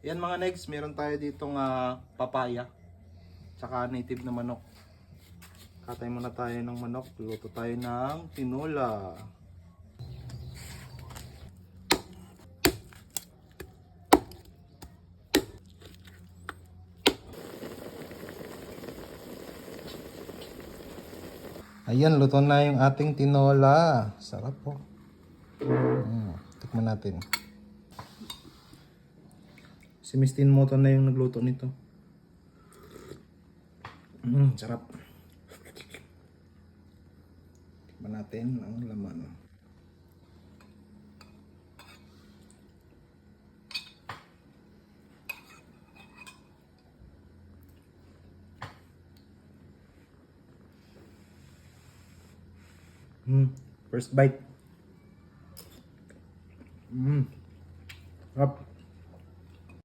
Yan mga next, meron tayo ditong papaya. Tsaka native na manok. Katay muna tayo ng manok. Luto tayo ng tinola. Ayan, luto na yung ating tinola. Sarap po. Tikman natin. Si Miss Tinmoto na yung nagluto nito. Sarap. Tikman natin ang laman. First bite.